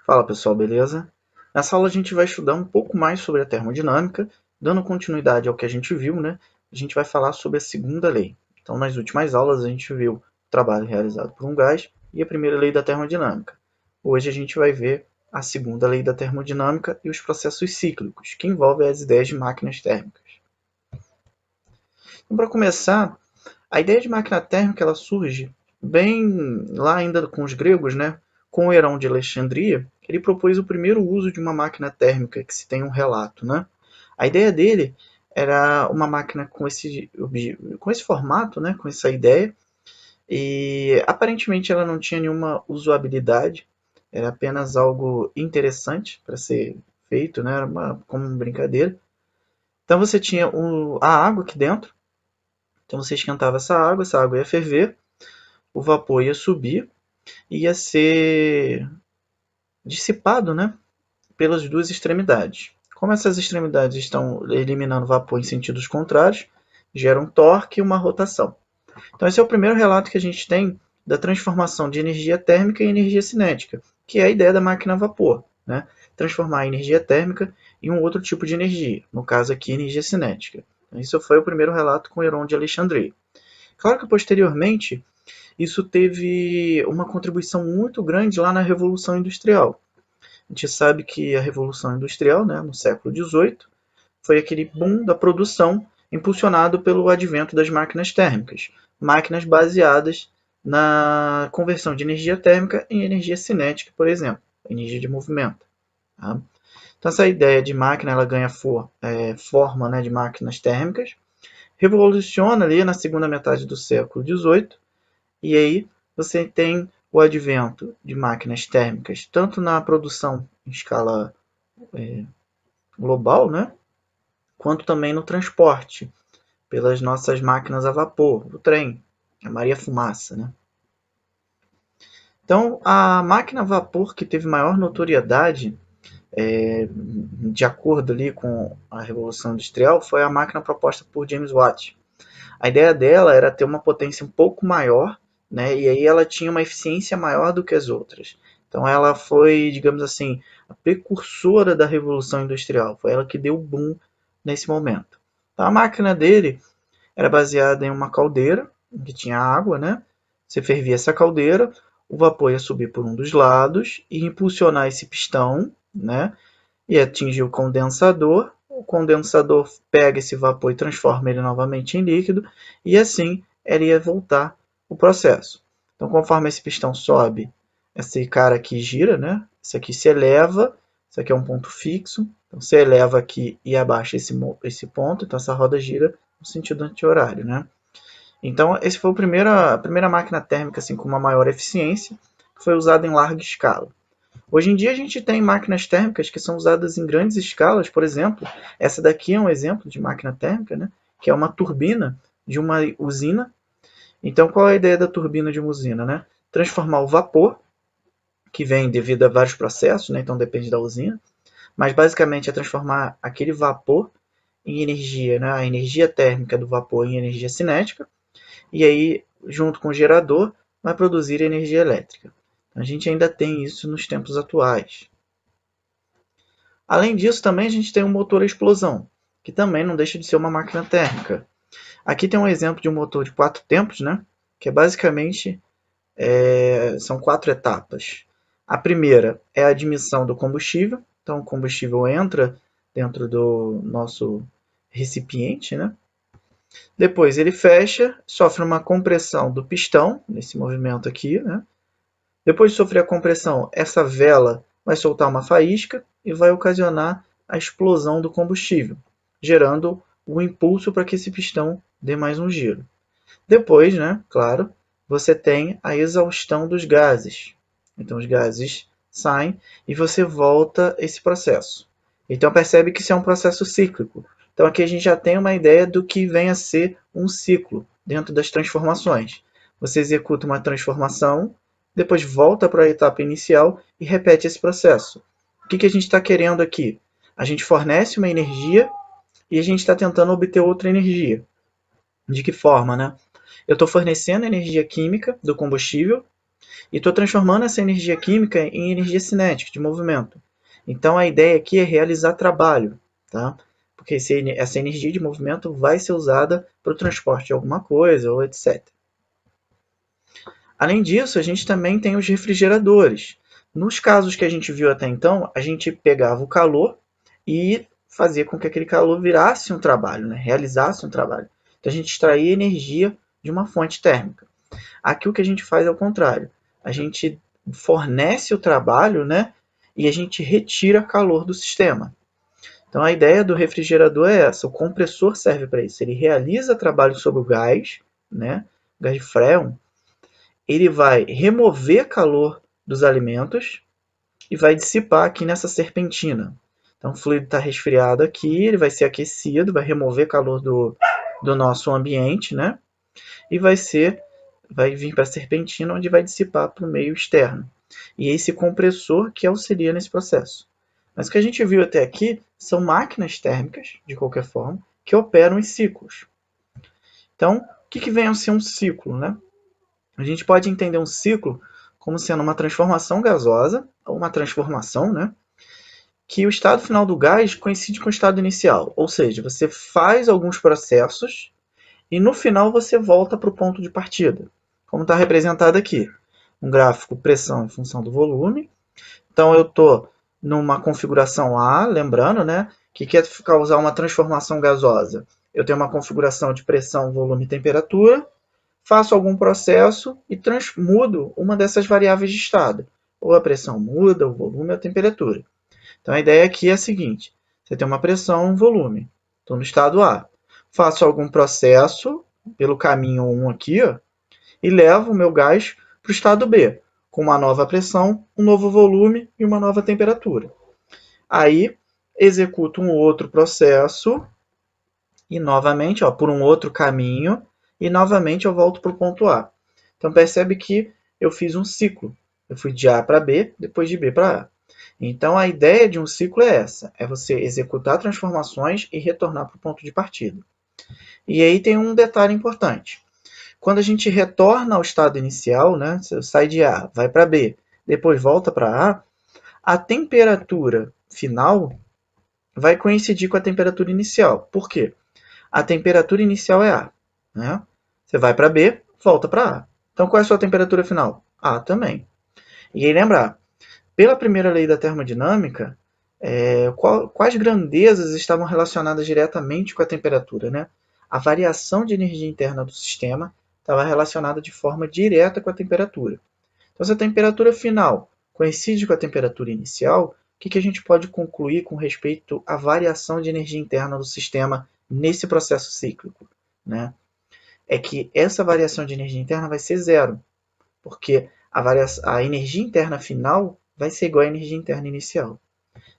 Fala pessoal, beleza? Nessa aula a gente vai estudar um pouco mais sobre a termodinâmica, dando continuidade ao que a gente viu, né? A gente vai falar sobre a segunda lei. Então, nas últimas aulas a gente viu o trabalho realizado por um gás e a primeira lei da termodinâmica. Hoje a gente vai ver a segunda lei da termodinâmica e os processos cíclicos, que envolvem as ideias de máquinas térmicas. Então, para começar, a ideia de máquina térmica ela surge bem lá ainda com os gregos, né? Com Herão de Alexandria, ele propôs o primeiro uso de uma máquina térmica que se tem um relato, né? A ideia dele era uma máquina com esse formato, né? Com essa ideia, e aparentemente ela não tinha nenhuma usabilidade, era apenas algo interessante para ser feito, né? Era como uma brincadeira. Então você tinha a água aqui dentro, então você esquentava essa água ia ferver, o vapor ia subir e ia ser dissipado, né, pelas duas extremidades. Como essas extremidades estão eliminando vapor em sentidos contrários, gera um torque e uma rotação. Então esse é o primeiro relato que a gente tem da transformação de energia térmica em energia cinética, que é a ideia da máquina a vapor, né? Transformar a energia térmica em um outro tipo de energia, no caso aqui energia cinética. Isso foi o primeiro relato com Herón de Alexandria. Claro que posteriormente isso teve uma contribuição muito grande lá na Revolução Industrial. A gente sabe que a Revolução Industrial, né, no século XVIII, foi aquele boom da produção impulsionado pelo advento das máquinas térmicas, máquinas baseadas na conversão de energia térmica em energia cinética, por exemplo, energia de movimento. Tá? Então essa ideia de máquina ela ganha forma, né, de máquinas térmicas, revoluciona ali na segunda metade do século XVIII, e aí você tem o advento de máquinas térmicas, tanto na produção em escala global, né, quanto também no transporte, pelas nossas máquinas a vapor, o trem, a Maria-Fumaça. Né? Então, a máquina a vapor que teve maior notoriedade, de acordo ali com a Revolução Industrial, foi a máquina proposta por James Watt. A ideia dela era ter uma potência um pouco maior, né? E aí ela tinha uma eficiência maior do que as outras. Então ela foi, digamos assim, a precursora da Revolução Industrial. Foi ela que deu o boom nesse momento. Então, a máquina dele era baseada em uma caldeira que tinha água, né? Você fervia essa caldeira, o vapor ia subir por um dos lados e impulsionar esse pistão, né? E atingir o condensador pega esse vapor e transforma ele novamente em líquido, e assim ele ia voltar o processo. Então, conforme esse pistão sobe, esse cara aqui gira, né? Isso aqui se eleva, isso aqui é um ponto fixo, então você eleva aqui e abaixa esse ponto, então essa roda gira no sentido anti-horário, né? Então, esse foi a primeira máquina térmica assim, com uma maior eficiência, que foi usada em larga escala. Hoje em dia a gente tem máquinas térmicas que são usadas em grandes escalas, por exemplo, essa daqui é um exemplo de máquina térmica, né? Que é uma turbina de uma usina. Então, qual é a ideia da turbina de uma usina? Né? Transformar o vapor, que vem devido a vários processos, né? Então depende da usina, mas basicamente é transformar aquele vapor em energia, né? A energia térmica do vapor em energia cinética, e aí, junto com o gerador, vai produzir energia elétrica. A gente ainda tem isso nos tempos atuais. Além disso, também a gente tem um motor a explosão, que também não deixa de ser uma máquina térmica. Aqui tem um exemplo de um motor de 4 tempos, né? Que é basicamente são 4 etapas. A primeira é a admissão do combustível, então o combustível entra dentro do nosso recipiente, né? Depois ele fecha, sofre uma compressão do pistão, nesse movimento aqui, né? Depois de sofrer a compressão, essa vela vai soltar uma faísca e vai ocasionar a explosão do combustível, gerando o impulso para que esse pistão dê mais um giro. Depois, né, claro, você tem a exaustão dos gases. Então os gases saem e você volta esse processo. Então percebe que isso é um processo cíclico. Então aqui a gente já tem uma ideia do que vem a ser um ciclo dentro das transformações. Você executa uma transformação, depois volta para a etapa inicial e repete esse processo. O que a gente está querendo aqui? A gente fornece uma energia e a gente está tentando obter outra energia. De que forma, né? Eu estou fornecendo energia química do combustível, e estou transformando essa energia química em energia cinética, de movimento. Então a ideia aqui é realizar trabalho, tá? Porque essa energia de movimento vai ser usada para o transporte de alguma coisa, ou etc. Além disso, a gente também tem os refrigeradores. Nos casos que a gente viu até então, a gente pegava o calor e fazia com que aquele calor virasse um trabalho, né? Realizasse um trabalho. Então a gente extraía energia de uma fonte térmica. Aqui o que a gente faz é o contrário. A gente fornece o trabalho, né? E a gente retira calor do sistema. Então a ideia do refrigerador é essa. O compressor serve para isso. Ele realiza trabalho sobre o gás, né? O gás de Freon. Ele vai remover calor dos alimentos e vai dissipar aqui nessa serpentina. Então o fluido está resfriado aqui, ele vai ser aquecido, vai remover calor do nosso ambiente, né? E vai vir para a serpentina, onde vai dissipar para o meio externo. E é esse compressor que auxilia nesse processo. Mas o que a gente viu até aqui são máquinas térmicas, de qualquer forma, que operam em ciclos. Então, o que vem a ser um ciclo, né? A gente pode entender um ciclo como sendo uma transformação gasosa, ou uma transformação, né? Que o estado final do gás coincide com o estado inicial. Ou seja, você faz alguns processos e no final você volta para o ponto de partida, como está representado aqui. Um gráfico pressão em função do volume. Então eu estou numa configuração A, lembrando, né, que quer causar uma transformação gasosa. Eu tenho uma configuração de pressão, volume e temperatura, faço algum processo e mudo uma dessas variáveis de estado. Ou a pressão muda, o volume ou a temperatura. Então a ideia aqui é a seguinte: você tem uma pressão e um volume. Estou no estado A. Faço algum processo pelo caminho 1 aqui, ó, e levo o meu gás para o estado B, com uma nova pressão, um novo volume e uma nova temperatura. Aí executo um outro processo e novamente, ó, por um outro caminho, e novamente eu volto para o ponto A. Então percebe que eu fiz um ciclo. Eu fui de A para B, depois de B para A. Então a ideia de um ciclo é essa: é você executar transformações e retornar para o ponto de partida. E aí tem um detalhe importante. Quando a gente retorna ao estado inicial, né, você sai de A, vai para B, depois volta para a temperatura final vai coincidir com a temperatura inicial. Por quê? A temperatura inicial é A. Né? Você vai para B, volta para A. Então qual é a sua temperatura final? A também. E aí lembrar, pela primeira lei da termodinâmica, quais grandezas estavam relacionadas diretamente com a temperatura? Né? A variação de energia interna do sistema estava relacionada de forma direta com a temperatura. Então, se a temperatura final coincide com a temperatura inicial, o que a gente pode concluir com respeito à variação de energia interna do sistema nesse processo cíclico? Né? É que essa variação de energia interna vai ser zero, porque a energia interna final vai ser igual à energia interna inicial.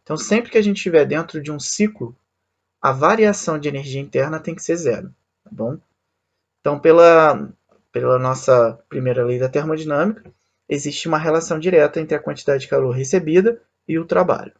Então, sempre que a gente estiver dentro de um ciclo, a variação de energia interna tem que ser zero. Tá bom? Então, pela nossa primeira lei da termodinâmica, existe uma relação direta entre a quantidade de calor recebida e o trabalho.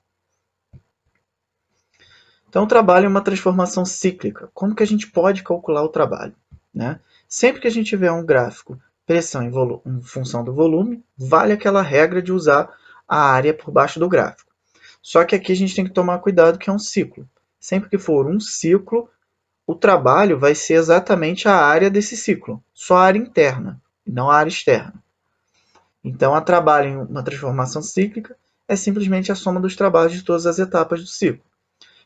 Então, o trabalho é uma transformação cíclica. Como que a gente pode calcular o trabalho? Né? Sempre que a gente tiver um gráfico pressão em função do volume, vale aquela regra de usar a área por baixo do gráfico. Só que aqui a gente tem que tomar cuidado que é um ciclo. Sempre que for um ciclo, o trabalho vai ser exatamente a área desse ciclo, só a área interna, e não a área externa. Então, a trabalho em uma transformação cíclica é simplesmente a soma dos trabalhos de todas as etapas do ciclo.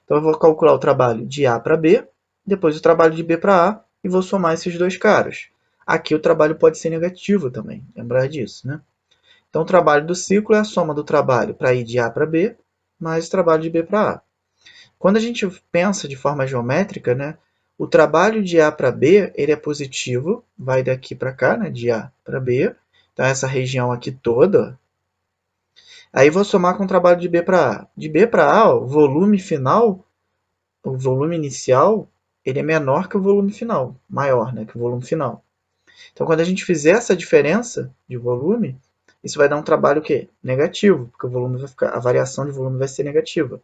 Então, eu vou calcular o trabalho de A para B, depois o trabalho de B para A, e vou somar esses dois caras. Aqui o trabalho pode ser negativo também, lembrar disso, né? Então, o trabalho do ciclo é a soma do trabalho para ir de A para B, mais o trabalho de B para A. Quando a gente pensa de forma geométrica, né, o trabalho de A para B ele é positivo, vai daqui para cá, né, de A para B. Então, essa região aqui toda. Aí vou somar com o trabalho de B para A. De B para A, o volume final, o volume inicial, ele é menor que o volume final, maior, né, que o volume final. Então, quando a gente fizer essa diferença de volume, isso vai dar um trabalho o quê? Negativo, porque o volume vai ficar, a variação de volume vai ser negativa.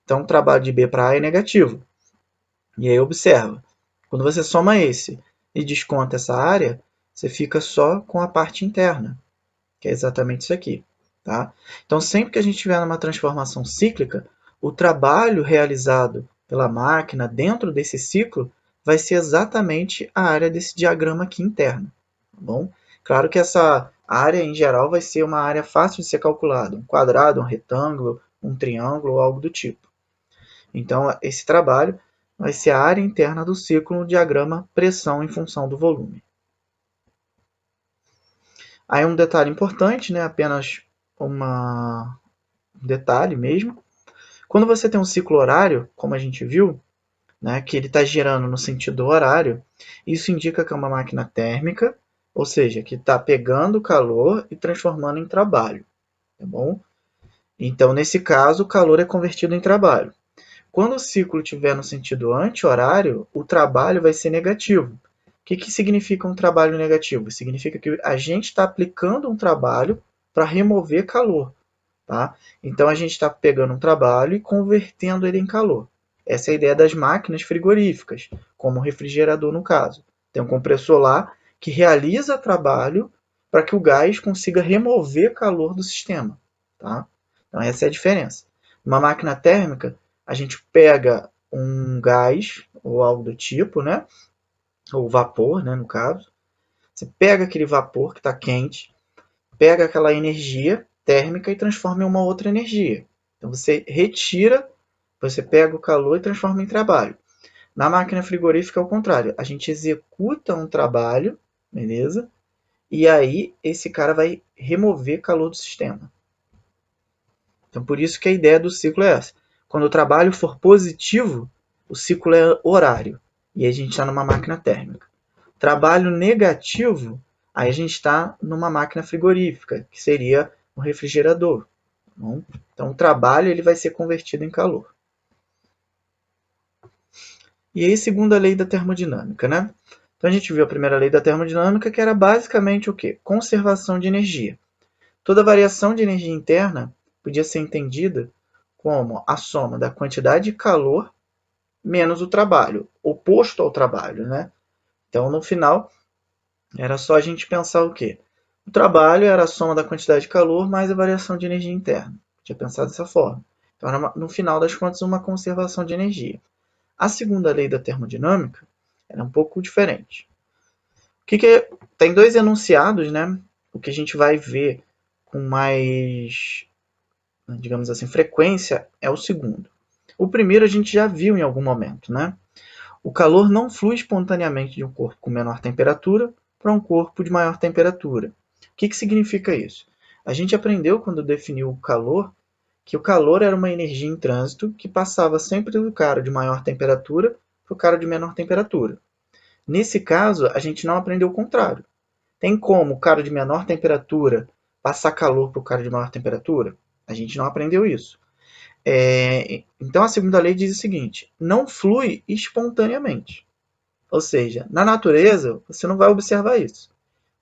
Então, o trabalho de B para A é negativo. E aí observa, quando você soma esse e desconta essa área, você fica só com a parte interna. que é exatamente isso aqui. Tá? Então, sempre que a gente estiver numa transformação cíclica, o trabalho realizado pela máquina dentro desse ciclo vai ser exatamente a área desse diagrama aqui interno. Tá bom? Claro que essa área, em geral, vai ser uma área fácil de ser calculada, um quadrado, um retângulo, um triângulo ou algo do tipo. Então, esse trabalho vai ser a área interna do ciclo no diagrama pressão em função do volume. Aí um detalhe importante, né, apenas um detalhe mesmo. Quando você tem um ciclo horário, como a gente viu, né, que ele está girando no sentido horário, isso indica que é uma máquina térmica, ou seja, que está pegando calor e transformando em trabalho. Tá bom? Então, nesse caso, o calor é convertido em trabalho. Quando o ciclo estiver no sentido anti-horário, o trabalho vai ser negativo. O que significa um trabalho negativo? Significa que a gente está aplicando um trabalho para remover calor. Tá? Então a gente está pegando um trabalho e convertendo ele em calor. Essa é a ideia das máquinas frigoríficas, como o refrigerador no caso. Tem um compressor lá que realiza trabalho para que o gás consiga remover calor do sistema. Tá? Então essa é a diferença. Numa máquina térmica, a gente pega um gás ou algo do tipo, né? Ou vapor, né, no caso. Você pega aquele vapor que está quente, pega aquela energia térmica e transforma em uma outra energia. Então você retira, você pega o calor e transforma em trabalho. Na máquina frigorífica é o contrário. A gente executa um trabalho, beleza? E aí esse cara vai remover calor do sistema. Então por isso que a ideia do ciclo é essa. Quando o trabalho for positivo, o ciclo é horário. E a gente está numa máquina térmica. Trabalho negativo, aí a gente está numa máquina frigorífica, que seria um refrigerador. Bom, então o trabalho ele vai ser convertido em calor. E aí, segunda lei da termodinâmica, né? Então a gente viu a primeira lei da termodinâmica, que era basicamente o quê? Conservação de energia. Toda variação de energia interna podia ser entendida como a soma da quantidade de calor menos o trabalho, oposto ao trabalho, né? Então, no final, era só a gente pensar o quê? O trabalho era a soma da quantidade de calor mais a variação de energia interna. Tinha pensado dessa forma. Então, era, no final das contas, uma conservação de energia. A segunda lei da termodinâmica era um pouco diferente. Tem dois enunciados, né? O que a gente vai ver com mais, digamos assim, frequência é o segundo. O primeiro a gente já viu em algum momento, né? O calor não flui espontaneamente de um corpo com menor temperatura para um corpo de maior temperatura. O que significa isso? A gente aprendeu quando definiu o calor que o calor era uma energia em trânsito que passava sempre do cara de maior temperatura para o cara de menor temperatura. Nesse caso, a gente não aprendeu o contrário. Tem como o cara de menor temperatura passar calor para o cara de maior temperatura? A gente não aprendeu isso. Então a segunda lei diz o seguinte: não flui espontaneamente. Ou seja, na natureza você não vai observar isso.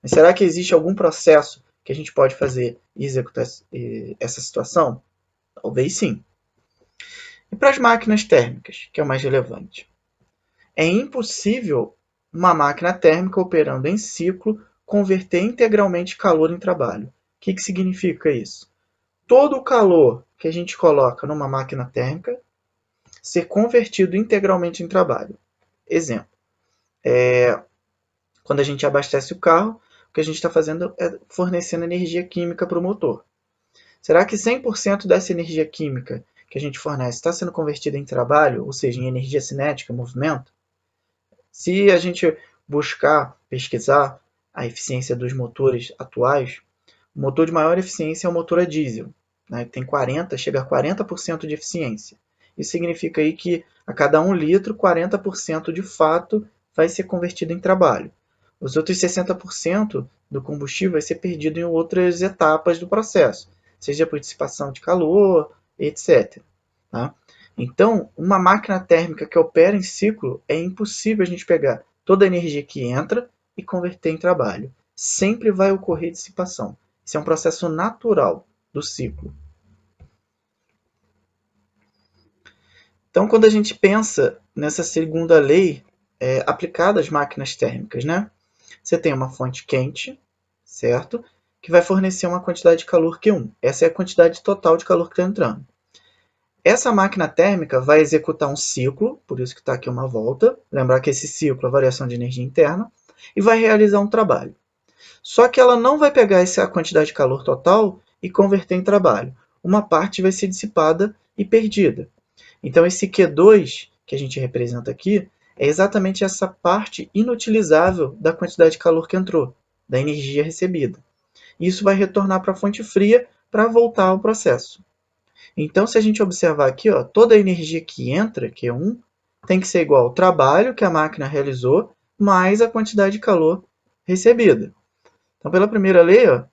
Mas será que existe algum processo que a gente pode fazer e executar essa situação? Talvez sim. E para as máquinas térmicas, que é o mais relevante? É impossível uma máquina térmica operando em ciclo converter integralmente calor em trabalho. O que significa isso? Todo o calor que a gente coloca numa máquina térmica ser convertido integralmente em trabalho. Exemplo, quando a gente abastece o carro, o que a gente está fazendo é fornecendo energia química para o motor. Será que 100% dessa energia química que a gente fornece está sendo convertida em trabalho, ou seja, em energia cinética, movimento? Se a gente buscar pesquisar a eficiência dos motores atuais, o motor de maior eficiência é o motor a diesel, né? Tem 40, chega a 40% de eficiência. Isso significa aí que a cada 1 litro, 40% de fato vai ser convertido em trabalho. Os outros 60% do combustível vai ser perdido em outras etapas do processo, seja por dissipação de calor, etc. Tá? Então, uma máquina térmica que opera em ciclo, é impossível a gente pegar toda a energia que entra e converter em trabalho. Sempre vai ocorrer dissipação. Isso é um processo natural do ciclo. Então, quando a gente pensa nessa segunda lei aplicada às máquinas térmicas, né? Você tem uma fonte quente, certo? que vai fornecer uma quantidade de calor Q1. Essa é a quantidade total de calor que está entrando. Essa máquina térmica vai executar um ciclo, por isso que está aqui uma volta, lembrar que esse ciclo é a variação de energia interna, e vai realizar um trabalho. Só que ela não vai pegar essa quantidade de calor total e converter em trabalho. Uma parte vai ser dissipada e perdida. Então esse Q2, que a gente representa aqui, é exatamente essa parte inutilizável da quantidade de calor que entrou, da energia recebida. Isso vai retornar para a fonte fria para voltar ao processo. Então, se a gente observar aqui, ó, toda a energia que entra, Q1, tem que ser igual ao trabalho que a máquina realizou, mais a quantidade de calor recebida. Então, pela primeira lei, ó,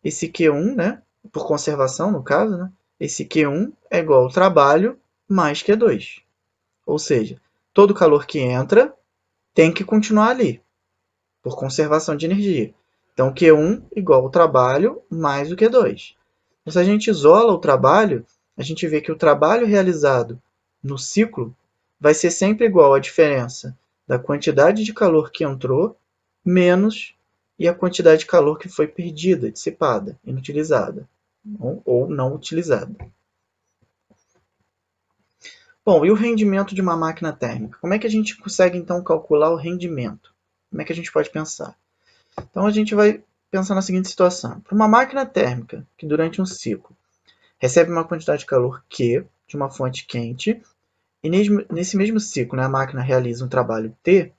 esse Q1, né, por conservação no caso, né, esse Q1 é igual ao trabalho mais Q2. Ou seja, todo o calor que entra tem que continuar ali, por conservação de energia. Então, Q1 igual ao trabalho mais o Q2. Então, se a gente isola o trabalho, a gente vê que o trabalho realizado no ciclo vai ser sempre igual à diferença da quantidade de calor que entrou menos e a quantidade de calor que foi perdida, dissipada, inutilizada ou não utilizada. Bom, e o rendimento de uma máquina térmica? Como é que a gente consegue então calcular o rendimento? Como é que a gente pode pensar? Então a gente vai pensar na seguinte situação. Para uma máquina térmica que durante um ciclo recebe uma quantidade de calor Q de uma fonte quente, e nesse mesmo ciclo, né, a máquina realiza um trabalho T,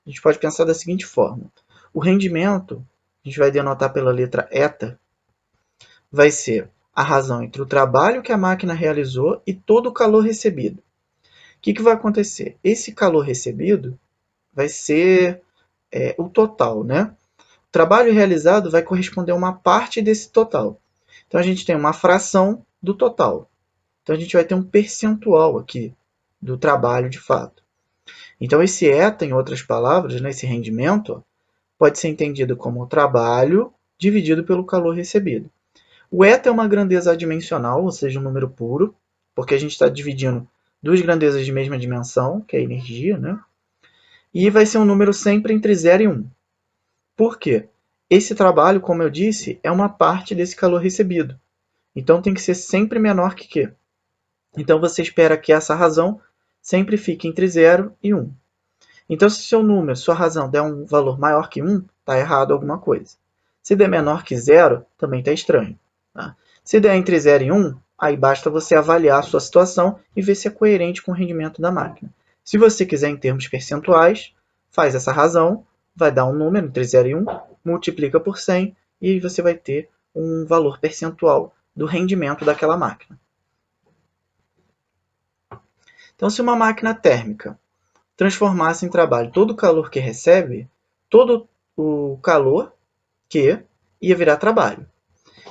a gente pode pensar da seguinte forma. O rendimento, a gente vai denotar pela letra eta, vai ser a razão entre o trabalho que a máquina realizou e todo o calor recebido. O que vai acontecer? Esse calor recebido vai ser o total, né? O trabalho realizado vai corresponder a uma parte desse total. Então, a gente tem uma fração do total. Então, a gente vai ter um percentual aqui do trabalho de fato. Então, esse eta, em outras palavras, né, esse rendimento, pode ser entendido como o trabalho dividido pelo calor recebido. O eta é uma grandeza adimensional, ou seja, um número puro, porque a gente está dividindo duas grandezas de mesma dimensão, que é a energia, né? E vai ser um número sempre entre 0 e 1. Por quê? Esse trabalho, como eu disse, é uma parte desse calor recebido. Então tem que ser sempre menor que Q. Então você espera que essa razão sempre fique entre 0 e 1. Então se seu número, sua razão der um valor maior que 1, está errado alguma coisa. Se der menor que 0, também está estranho. Tá? Se der entre 0 e 1, aí basta você avaliar a sua situação e ver se é coerente com o rendimento da máquina. Se você quiser em termos percentuais, faz essa razão, vai dar um número entre 0 e 1, multiplica por 100 e aí você vai ter um valor percentual do rendimento daquela máquina. Então, se uma máquina térmica transformasse em trabalho todo o calor que recebe, todo o calor que ia virar trabalho.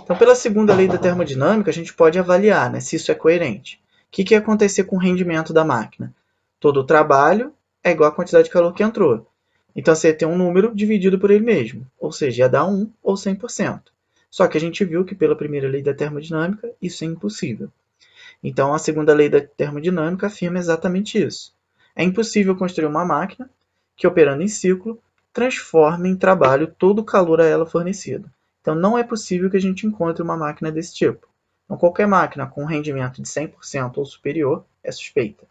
Então, pela segunda lei da termodinâmica, a gente pode avaliar, né, se isso é coerente. O que ia acontecer com o rendimento da máquina? Todo o trabalho é igual à quantidade de calor que entrou. Então, você ia ter um número dividido por ele mesmo, ou seja, ia dar 1 ou 100%. Só que a gente viu que pela primeira lei da termodinâmica, isso é impossível. Então, a segunda lei da termodinâmica afirma exatamente isso. É impossível construir uma máquina que, operando em ciclo, transforme em trabalho todo o calor a ela fornecido. Então, não é possível que a gente encontre uma máquina desse tipo. Então, qualquer máquina com rendimento de 100% ou superior é suspeita.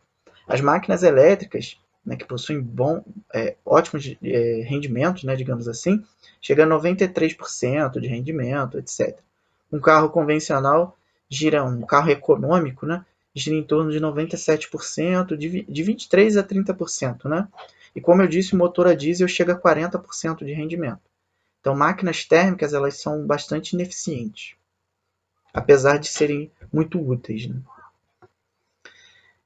As máquinas elétricas, né, que possuem ótimos rendimentos, né, digamos assim, chegam a 93% de rendimento, etc. Um carro convencional um carro econômico, né, gira em torno de 97%, de 23% a 30%. Né? E como eu disse, o motor a diesel chega a 40% de rendimento. Então, máquinas térmicas elas são bastante ineficientes, apesar de serem muito úteis. Né?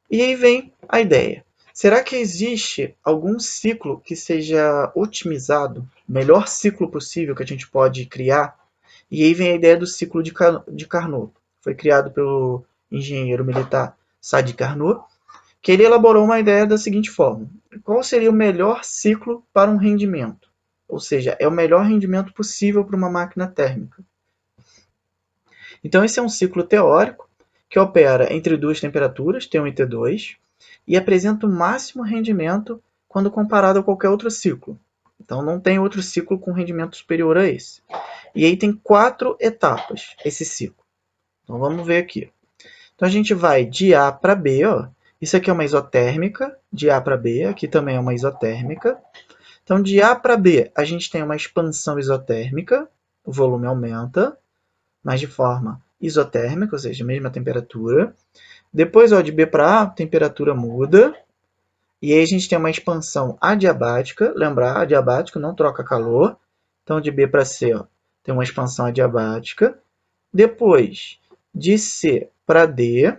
E aí vem a ideia. Será que existe algum ciclo que seja otimizado, o melhor ciclo possível que a gente pode criar? E aí vem a ideia do ciclo de Carnot. Foi criado pelo engenheiro militar Sadi Carnot, que ele elaborou uma ideia da seguinte forma. Qual seria o melhor ciclo para um rendimento? Ou seja, é o melhor rendimento possível para uma máquina térmica. Então esse é um ciclo teórico que opera entre duas temperaturas, T1 e T2, e apresenta o máximo rendimento quando comparado a qualquer outro ciclo. Então não tem outro ciclo com rendimento superior a esse. E aí tem 4 etapas esse ciclo. Então vamos ver aqui. Então a gente vai de A para B, ó. Isso aqui é uma isotérmica, de A para B, aqui também é uma isotérmica. Então de A para B a gente tem uma expansão isotérmica, o volume aumenta, mas de forma isotérmica, ou seja, mesma temperatura. Depois, ó, de B para A, a temperatura muda. E aí a gente tem uma expansão adiabática. Lembrar, adiabático não troca calor. Então de B para C, ó, tem uma expansão adiabática. Depois, de C para D,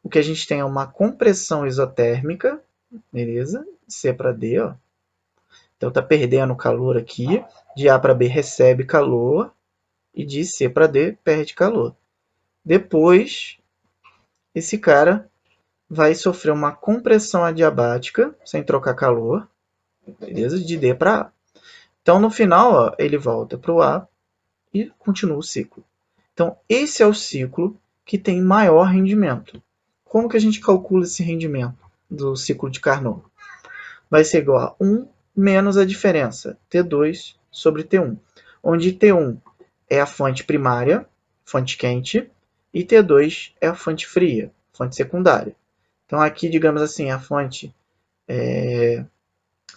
o que a gente tem é uma compressão isotérmica, beleza? C para D, ó. Então está perdendo calor aqui. De A para B recebe calor. E de C para D perde calor. Depois, esse cara vai sofrer uma compressão adiabática, sem trocar calor, beleza? De D para A. Então, no final, ó, ele volta para o A e continua o ciclo. Então, esse é o ciclo que tem maior rendimento. Como que a gente calcula esse rendimento do ciclo de Carnot? Vai ser igual a 1 menos a diferença, T2 sobre T1, onde T1 é a fonte primária, fonte quente, e T2 é a fonte fria, fonte secundária. Então, aqui, digamos assim, a fonte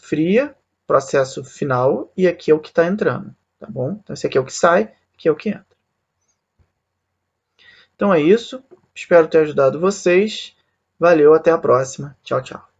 fria, processo final, e aqui é o que está entrando, tá bom? Então, esse aqui é o que sai, aqui é o que entra. Então é isso. Espero ter ajudado vocês. Valeu, até a próxima. Tchau, tchau.